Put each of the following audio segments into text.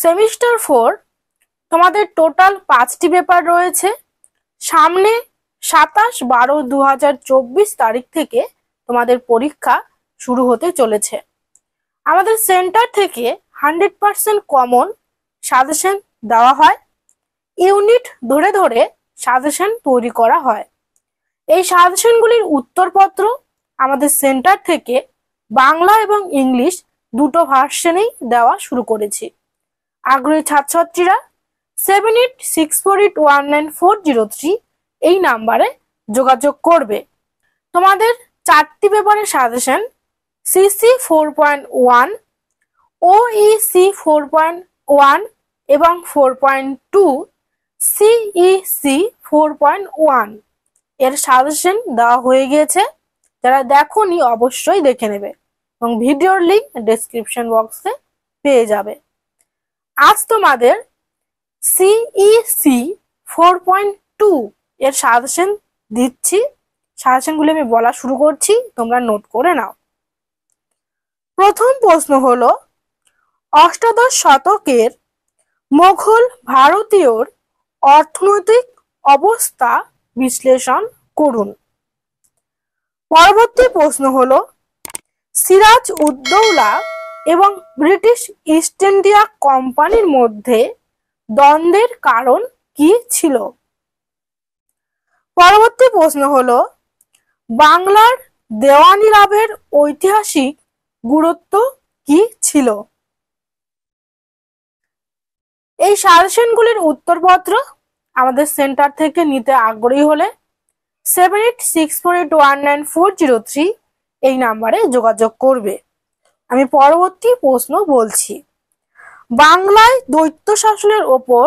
Semester 4 তোমাদের total 5টি paper রয়েছে। সামনে 27/12/2024 তারিখ থেকে তোমাদের পরীক্ষা শুরু হতে চলেছে। আমাদের সেন্টার থেকে 100% কমন সাজেশন দেওয়া হয়। ইউনিট ধরে ধরে সাজেশন তৈরি করা হয়। এই সাজেশনগুলির উত্তরপত্র আমাদের সেন্টার থেকে বাংলা এবং ইংলিশ দুটো ভার্সনেই দেওয়া শুরু করেছি। আগ্রহী ছাত্রছাত্রীরা 7864819403 এই নাম্বারে যোগাযোগ করবে। তোমাদের 4টি পেপারের সাজেশন সিসি 4.1, ওইসি 4.1 এবং 4.2, সিইসি 4.1 এর সাজেশন দেওয়া হয়ে গিয়েছে। যারা দেখোনি অবশ্যই দেখে নেবে এবং ভিডিওর লিংক ডেসক্রিপশন বক্সে পেয়ে যাবে। আজ তোমাদের সিইসি 4.2 এর সাজেশন দিচ্ছি। সাজেশনগুলো আমি বলা শুরু করছি, তোমরা নোট করে নাও। প্রথম প্রশ্ন হলো, অষ্টাদশ শতকের মোগল ভারতীয়র অর্থনৈতিক অবস্থা বিশ্লেষণ করুন। পরবর্তী প্রশ্ন হলো, সিরাজ উদ্দৌলা এবং ব্রিটিশ ইস্ট ইন্ডিয়া কোম্পানির মধ্যে দ্বন্দ্বের কারণ কি ছিল? পরবর্তী প্রশ্ন হলো, বাংলার দেওয়ানি লাভের ঐতিহাসিক গুরুত্ব কি ছিল? এই সাজেশনগুলির উত্তরপত্র আমাদের সেন্টার থেকে নিতে আগ্রহী হলে 7864819403 এই নাম্বারে যোগাযোগ করবে। আমি পরবর্তী প্রশ্ন বলছি। বাংলায় দ্বৈত শাসনের ওপর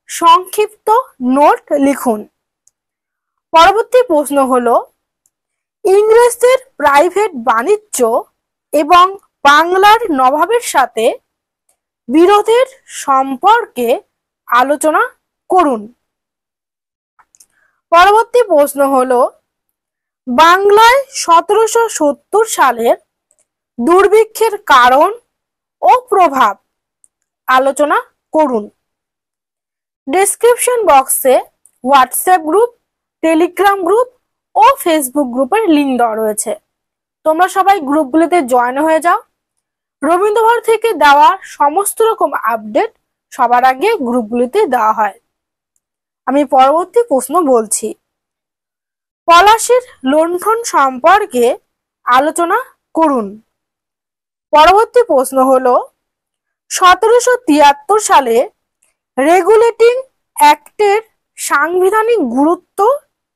সংক্ষিপ্ত নোট লিখুন। পরবর্তী প্রশ্ন হলো, ইংরেজদের প্রাইভেট বাণিজ্য এবং বাংলার নবাবের সাথে বিরোধের সম্পর্কে আলোচনা করুন। পরবর্তী প্রশ্ন হলো, বাংলায় 1770 সালের দুর্ভিক্ষের কারণ ও প্রভাব আলোচনা করুন। ডেসক্রিপশন বক্সে হোয়াটসঅ্যাপ গ্রুপ, টেলিগ্রাম গ্রুপ ও ফেসবুক গ্রুপের লিংক দেওয়া রয়েছে। তোমরা সবাই গ্রুপগুলিতে জয়েন হয়ে যাও। রবীন্দ্রভারতী থেকে দেওয়া সমস্ত রকম আপডেট সবার আগে গ্রুপগুলিতে দেওয়া হয়। আমি পরবর্তী প্রশ্ন বলছি। পলাশীর লুণ্ঠন সম্পর্কে আলোচনা করুন। পরবর্তী প্রশ্ন হলো, 1773 সালে রেগুলেটিং অ্যাক্টের সাংবিধানিক গুরুত্ব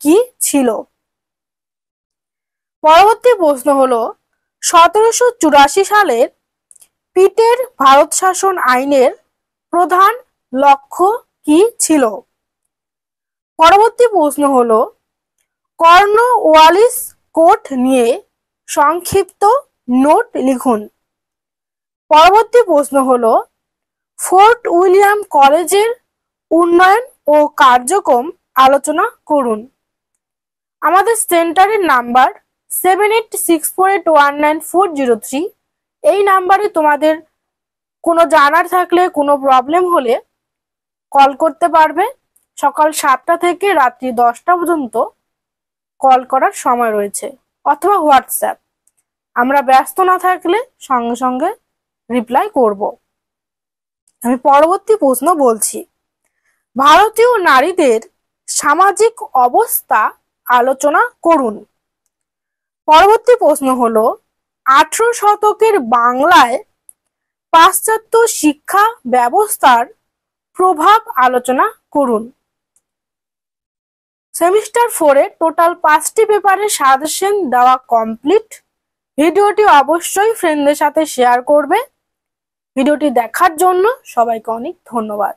কি ছিল? পরবর্তী প্রশ্ন হলো, 1784 সালের পিটের ভারত শাসন আইনের প্রধান লক্ষ্য কি ছিল? পরবর্তী প্রশ্ন হলো, কর্নওয়ালিস কোর্ট নিয়ে সংক্ষিপ্ত নোট লিখুন। পরবর্তী প্রশ্ন হলো, ফোর্ট উইলিয়াম কলেজের উন্নয়ন ও কার্যক্রম আলোচনা করুন। আমাদের সেন্টারের নাম্বার 7864819403। এই নাম্বারে তোমাদের কোনো জানার থাকলে, কোনো প্রবলেম হলে কল করতে পারবে। সকাল 7টা থেকে রাত্রি 10টা পর্যন্ত কল করার সময় রয়েছে, অথবা হোয়াটসঅ্যাপ। আমরা ব্যস্ত না থাকলে সঙ্গে সঙ্গে রিপ্লাই করব। আমি পরবর্তী প্রশ্ন বলছি। ভারতীয় নারীদের সামাজিক অবস্থা আলোচনা করুন। পরবর্তী প্রশ্ন হলো, 18 শতকের বাংলায় পাশ্চাত্য শিক্ষা ব্যবস্থার প্রভাব আলোচনা করুন। সেমিস্টার 4 টোটাল 5টি পেপারের সাজেশন দেওয়া কমপ্লিট। ভিডিওটি অবশ্যই ফ্রেন্ডদের সাথে শেয়ার করবে। ভিডিওটি দেখার জন্য সবাইকে অনেক ধন্যবাদ।